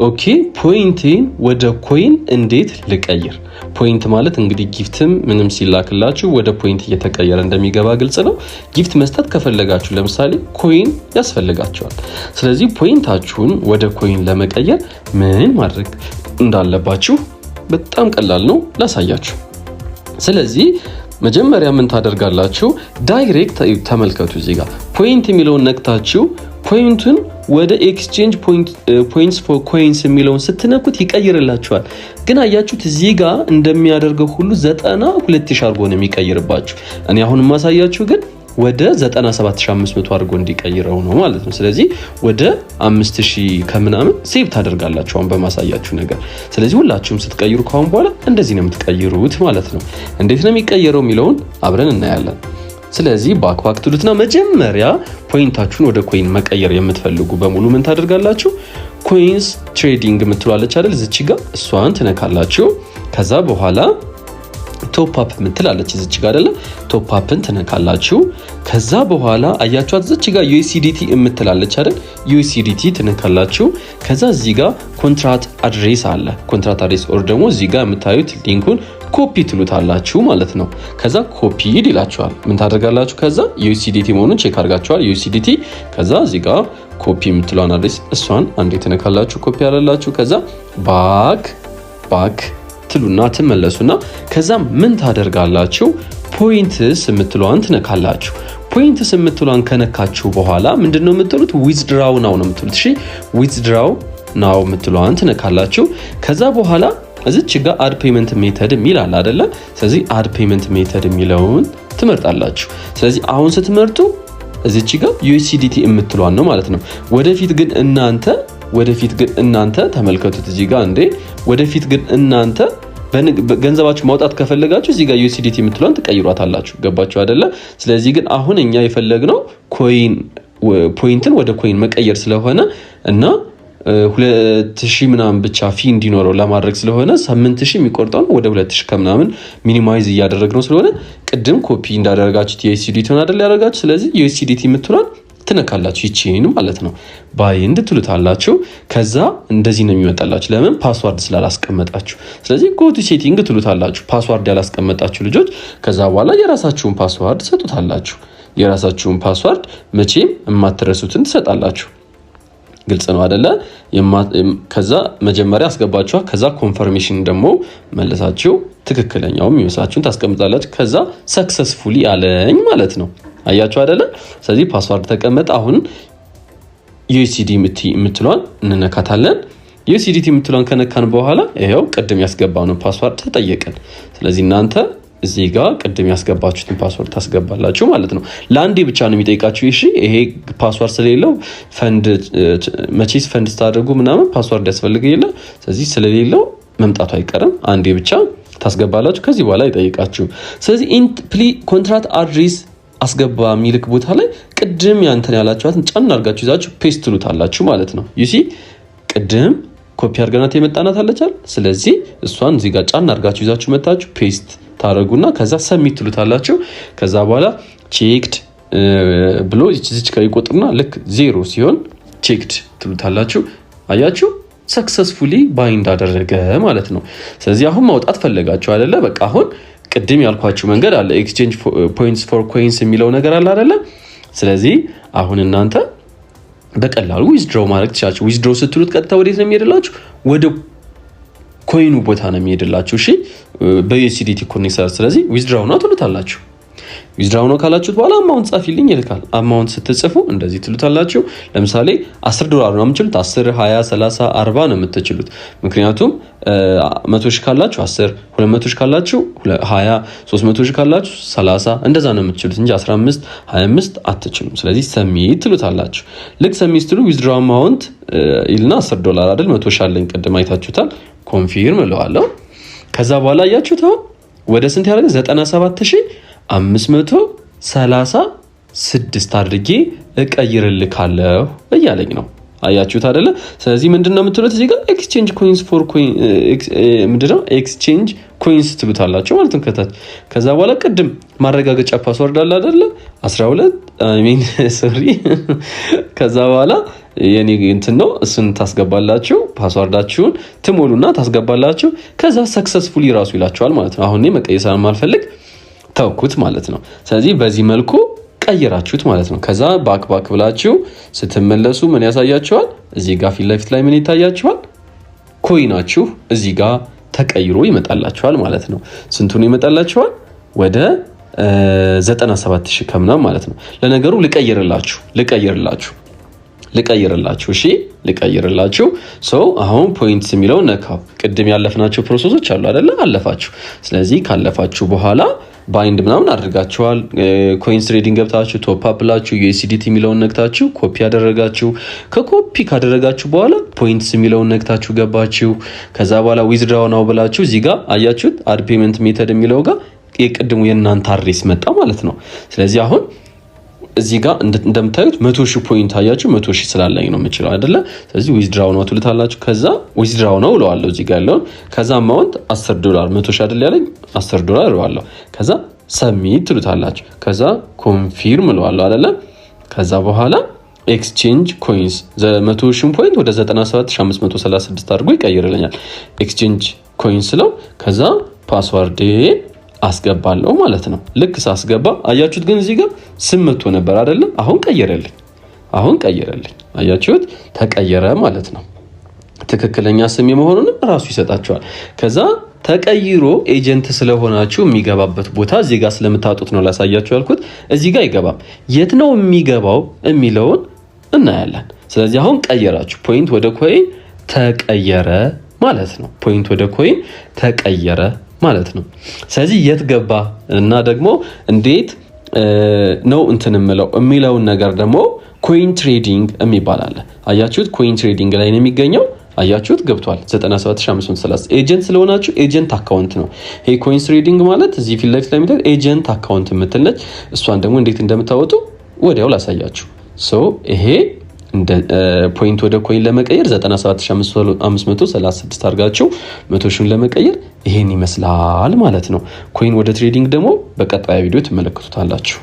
ኦኬ ፖይንቴን ወደ ኮይን እንዴት ልቀይር? ፖይንት ማለት እንግዲህ ጊፍትም ምንም ሲላክላችሁ ወደ ፖይንት እየተቀየረ እንደሚገባ ግልጽ ነው። ጊፍት መስጠት ከፈለጋችሁ ለምሳሌ ኮይን ያስፈልጋችኋል። ስለዚህ ፖይንታችሁን ወደ ኮይን ለመቀየር ምን ማድረግ እንዳለባችሁ በጣም ቀላል ነው፣ ላሳያችሁ። ስለዚህ መጀመሪያ ምን ታደርጋላችሁ? ዳይሬክት ተመልከቱ። እዚህ ጋር ፖይንት የሚለውን ነክታችሁ ፖይንቱን ወደ ኤክስቼንጅ ፖይንትስ ፎር ኮይንስ የሚለውን ስትነኩት ይቀይርላችኋል። ግን አያችሁት እዚህ ጋር እንደሚያደርገው ሁሉ 92,000 አድርጎ ነው የሚቀይርባችሁ። እኔ አሁን ማሳያችሁ ግን ወደ 97500 አድርጎ እንዲቀይረው ነው ማለት ነው። ስለዚህ ወደ 5000 ከምናምን ሴቭ ታደርጋላችሁ አሁን በማሳያችሁ ነገር። ስለዚህ ሁላችሁም ስትቀይሩ ካሁን በኋላ እንደዚህ ነው የምትቀይሩት ማለት ነው። እንዴት ነው የሚቀየረው የሚለውን አብረን እናያለን። ስለዚህ ባክ ትሉትና መጀመሪያ ፖይንታችሁን ወደ ኮይን መቀየር የምትፈልጉ በሙሉ ምን ታደርጋላችሁ? ኮይንስ ትሬዲንግ የምትሏለች አይደል? እዚች ጋር እሷን ትነካላችሁ። ከዛ በኋላ ቶፕ አፕ የምትላለች እዚች ጋር አይደለ? ቶፕ አፕን ትነካላችሁ። ከዛ በኋላ አያችኋት እዚች ጋር USDT የምትላለች አይደል? USDT ትነካላችሁ። ከዛ እዚህ ጋር ኮንትራት አድሬስ አለ። ኮንትራት አድሬስ ኦር ደግሞ እዚህ ጋር የምታዩት ሊንኩን ኮፒ ትሉታላችሁ ማለት ነው። ከዛ ኮፒ ይላችኋል። ምን ታደርጋላችሁ? ከዛ USDT መሆኑን ቼክ አድርጋችኋል። USDT ከዛ እዚህ ጋር ኮፒ የምትለውን አድሬስ እሷን አንዴ ትነካላችሁ፣ ኮፒ ያላላችሁ። ከዛ ባክ ትሉና ትመለሱና ከዛ ምን ታደርጋላችሁ? ፖይንትስ የምትለዋን ትነካላችሁ። ፖይንትስ የምትለዋን ከነካችሁ በኋላ ምንድነው የምትሉት? ዊዝድራው ናው ነው የምትሉት። እሺ ዊዝድራው ናው የምትለዋን ትነካላችሁ። ከዛ በኋላ እዚች ጋር አድ ፔመንት ሜተድ የሚል አለ አይደለ? ስለዚህ አድ ፔመንት ሜተድ የሚለውን ትመርጣላችሁ። ስለዚህ አሁን ስትመርጡ እዚች ጋር USDT የምትሏን ነው ማለት ነው። ወደፊት ግን እናንተ ተመልከቱት እዚህ ጋር እንዴ። ወደፊት ግን እናንተ ገንዘባችሁ ማውጣት ከፈለጋችሁ እዚህ ጋር USDT የምትሏን ትቀይሯታላችሁ። ገባችሁ አይደለ? ስለዚህ ግን አሁን እኛ የፈለግነው ፖይንትን ወደ ኮይን መቀየር ስለሆነ እና 2000 ምናምን ብቻ ፊ እንዲኖረው ለማድረግ ስለሆነ 8000 የሚቆርጠው ወደ 2000 ከምናምን ሚኒማይዝ እያደረግነው ስለሆነ ቅድም ኮፒ እንዳደረጋችሁት USDT አይደል ያደረጋችሁ። ስለዚህ USDT የምትሏን ትነካላችሁ፣ ይቺን ማለት ነው። ባይንድ ትሉታላችሁ። ከዛ እንደዚህ ነው የሚመጣላችሁ። ለምን? ፓስዋርድ ስላላስቀመጣችሁ። ስለዚህ ጎቱ ሴቲንግ ትሉታላችሁ፣ ፓስዋርድ ያላስቀመጣችሁ ልጆች። ከዛ በኋላ የራሳችሁን ፓስዋርድ ሰጡታላችሁ። የራሳችሁን ፓስዋርድ መቼም የማትረሱትን ትሰጣላችሁ። ግልጽ ነው አይደለ? ከዛ መጀመሪያ አስገባችኋል። ከዛ ኮንፈርሜሽን ደግሞ መለሳችሁ ትክክለኛው የሚመስላችሁን ታስቀምጣላችሁ። ከዛ ሰክሰስፉሊ አለኝ ማለት ነው። አያችሁ አይደለ? ስለዚህ ፓስዋርድ ተቀመጠ። አሁን USDT የምትሏን እንነካታለን። USDT የምትሏን ከነካን በኋላ ይሄው ቅድም ያስገባነው ፓስዋርድ ተጠየቀን። ስለዚህ እናንተ እዚህ ጋር ቅድም ያስገባችሁትን ፓስወርድ ታስገባላችሁ ማለት ነው። ለአንዴ ብቻ ነው የሚጠይቃችሁ። እሺ ይሄ ፓስወርድ ስለሌለው መቼስ ፈንድ ስታደርጉ ምናምን ፓስወርድ ያስፈልግ የለ። ስለዚህ ስለሌለው መምጣቱ አይቀርም። አንዴ ብቻ ታስገባላችሁ። ከዚህ በኋላ ይጠይቃችሁ። ስለዚህ ኮንትራት አድሬስ አስገባ የሚልክ ቦታ ላይ ቅድም ያንተን ያላችኋትን ጫን አድርጋችሁ ይዛችሁ ፔስት ትሉታላችሁ ማለት ነው። ዩሲ ቅድም ኮፒ አድርገናት የመጣናት አለቻል። ስለዚህ እሷን እዚህ ጋር ጫን አድርጋችሁ ይዛችሁ መታችሁ ፔስት ታረጉና ከዛ ሰሚት ትሉታላችሁ። ከዛ በኋላ ቼክድ ብሎ እዚች ጋር ይቆጥርና ልክ 0 ሲሆን ቼክድ ትሉታላችሁ። አያችሁ ሰክሰስፉሊ ባይንድ አደረገ ማለት ነው። ስለዚህ አሁን ማውጣት ፈለጋችሁ አይደለ? በቃ አሁን ቅድም ያልኳችሁ መንገድ አለ፣ ኤክስቼንጅ ፖይንትስ ፎር ኮይንስ የሚለው ነገር አለ አይደለ? ስለዚህ አሁን እናንተ በቀላሉ ዊዝድሮው ማድረግ ትችላላችሁ። ዊዝድሮው ስትሉት ቀጥታ ወዴት ነው የሚሄድላችሁ? ወደ ኮይኑ ቦታ ነው የሚሄድላችሁ። እሺ በዩኤስዲቲ ኮኔክተር። ስለዚህ ዊዝድሮው ነው ትሉታላችሁ። ዊዝድሮው ነው ካላችሁት በኋላ አማውንት ጻፊልኝ ይልካል። አማውንት ስትጽፉ እንደዚህ ትሉታላችሁ። ለምሳሌ $10 ነው የምትችሉት፣ 10 20 30 40 ነው የምትችሉት። ምክንያቱም 100 ሺህ ካላችሁ 10፣ 200 ሺህ ካላችሁ 20፣ 300 ሺህ ካላችሁ 30 እንደዛ ነው የምትችሉት እንጂ 15 25 አትችሉም። ስለዚህ ሰሚት ትሉታላችሁ። ልክ ሰሚት ትሉ ዊዝድሮው አማውንት ይልና $10 አይደል 100 ሺህ አለኝ ቅድም አይታችሁታል። ኮንፊርም እለዋለሁ። ከዛ በኋላ አያችሁት ወደ ስንት ያደርገ 97536 አድርጌ እቀይርልካለሁ እያለኝ ነው። አያችሁት አይደለ? ስለዚህ ምንድነው የምትሉት እዚህ ጋር ኤክስቼንጅ ኮይንስ ፎር ኮይን ምንድነው ኤክስቼንጅ ኮይንስ ትሉታላችሁ ማለት ነው ከታች። ከዛ በኋላ ቅድም ማረጋገጫ ፓስወርድ አለ አይደለ 12 ከዛ በኋላ የኔ እንትን ነው እሱን ታስገባላችሁ ፓስዋርዳችሁን ትሞሉና ታስገባላችሁ ከዛ ሰክሰስፉሊ ራሱ ይላችኋል ማለት ነው አሁን እኔ መቀየር ስለማልፈልግ ተውኩት ማለት ነው ስለዚህ በዚህ መልኩ ቀይራችሁት ማለት ነው ከዛ ባክ ብላችሁ ስትመለሱ ምን ያሳያችኋል እዚህ ጋር ፊት ለፊት ላይ ምን ይታያችኋል ኮይናችሁ እዚህ ጋር ተቀይሮ ይመጣላችኋል ማለት ነው ስንቱን ይመጣላችኋል ወደ 97000 ከምናምን ማለት ነው ለነገሩ ልቀይርላችሁ እሺ ልቀይርላችሁ አሁን ፖይንትስ የሚለው ነካው ቅድም ያለፍናቸው ፕሮሰሶች አሉ አይደለ አለፋችሁ ስለዚህ ካለፋችሁ በኋላ ባይንድ ምናምን አድርጋችኋል ኮይንስ ትሬዲንግ ገብታችሁ ቶፕ አፕ ላችሁ USDT የሚለውን ነክታችሁ ኮፒ ያደረጋችሁ ከኮፒ ካደረጋችሁ በኋላ ፖይንትስ የሚለውን ነክታችሁ ገባችሁ ከዛ በኋላ ዊዝድራው ነው ብላችሁ እዚህ ጋር አያችሁት አድ ፔመንት ሜተድ የሚለው ጋር የቅድሙ የናንተ አድሬስ መጣ ማለት ነው ስለዚህ አሁን እዚህ ጋር እንደምታዩት 100,000 ፖይንት አያችሁ 100,000 ስላለኝ ነው የምችለው አይደለ ስለዚህ ዊዝድራው ነው ትሉታላችሁ ከዛ ዊዝድራው ነው እለዋለሁ እዚህ ጋር ያለው ከዛ አማውንት $10 100,000 አይደል ያለኝ $10 እለዋለሁ ከዛ ሰብሚት ትሉታላችሁ ከዛ ኮንፊርም እለዋለሁ አይደለ ከዛ በኋላ ኤክስቼንጅ ኮይንስ 100,000 ፖይንት ወደ 97536 አድርጎ ይቀይርልኛል ኤክስቼንጅ ኮይንስ ለው ከዛ ፓስዋርድ አስገባለሁ ማለት ነው ልክ ሳስገባ አያችሁት ግን እዚህ ጋር ስም መጥቶ ነበር አይደል አሁን ቀየረልኝ አያችሁት ተቀየረ ማለት ነው ትክክለኛ ስም የመሆኑን ራሱ ይሰጣችኋል ከዛ ተቀይሮ ኤጀንት ስለሆናችሁ የሚገባበት ቦታ እዚህ ጋር ስለምታጡት ነው ላሳያችሁ ያልኩት እዚህ ጋር አይገባም የት ነው የሚገባው የሚለውን እናያለን ስለዚህ አሁን ቀየራችሁ ፖይንት ወደ ኮይን ተቀየረ ማለት ነው ፖይንት ወደ ኮይን ተቀየረ ማለት ነው ስለዚህ የት ገባ እና ደግሞ እንዴት ነው እንትንምለው የሚለውን ነገር ደግሞ ኮይን ትሬዲንግ የሚባል አለ አያችሁት ኮይን ትሬዲንግ ላይ ነው የሚገኘው አያችሁት ገብቷል 97530 ኤጀንት ስለሆናችሁ ኤጀንት አካውንት ነው ይሄ ኮይን ትሬዲንግ ማለት እዚህ ፊት ለፊት ላይ የሚታየው ኤጀንት አካውንት የምትለች እሷን ደግሞ እንዴት እንደምታወጡ ወዲያው ላሳያችሁ ይሄ እንደ ፖይንት ወደ ኮይን ለመቀየር 97536 አድርጋችሁ 100,000 ለመቀየር ይሄን ይመስላል ማለት ነው ኮይን ወደ ትሬዲንግ ደግሞ በቀጣይ ቪዲዮ ትመለከቱታላችሁ